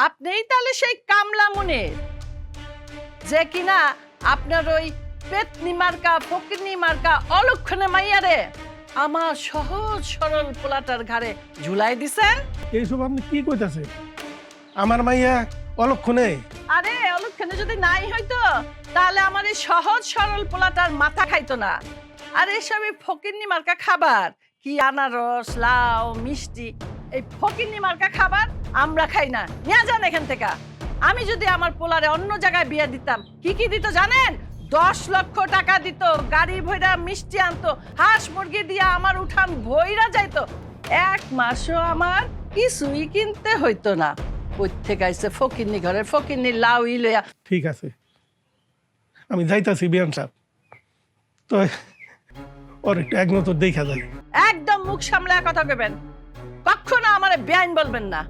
আপনিই তাহলে সেই কামলা মুনির যে কিনা আপনার ওই পেতনি মার্কা ফকিরনি মার্কা অলক্ষণে মাইয়ারে আমার সহজ সরল পোলাটার ঘাড়ে ঝুলাই দিছেন। এইসব আপনি কি কইতাছেন? আমার মাইয়া অলক্ষণে? আরে অলক্ষণে যদি নাই হইতো তাহলে আমার এই সহজ সরল পোলাটার মাথা খাইতো না। আর এসবই ফকিরনি মার্কা খাবার, কি আনারস লাউ মিষ্টি, এই ফকিরনি মার্কা খাবার আমরা খাই না। নিয়ে যান এখান থেকে। আমি যদি আমার পোলারে অন্য জায়গায় বিয়ে দিতাম কি কি দিত জানেন? 10 লক্ষ টাকা দিত, গাড়ি ভৈরা মিষ্টি আনতো, হাঁস মুরগি দিয়ে আমার উঠান ভৈরা যাইতো, এক মাসও আমার কিছুই কিনতে হইতো না। প্রত্যেক আইসে ফকিরনি ঘরের ফকিরনি লাউ ইলয়া। ঠিক আছে, আমি যাইতাছি বিয়ান সাহেব। তো ওর একটু এক নজর দেখা যায়। একদম মুখ সামলায় কথা কইবেন, কখনো আমারে বেআইন বলবেন না।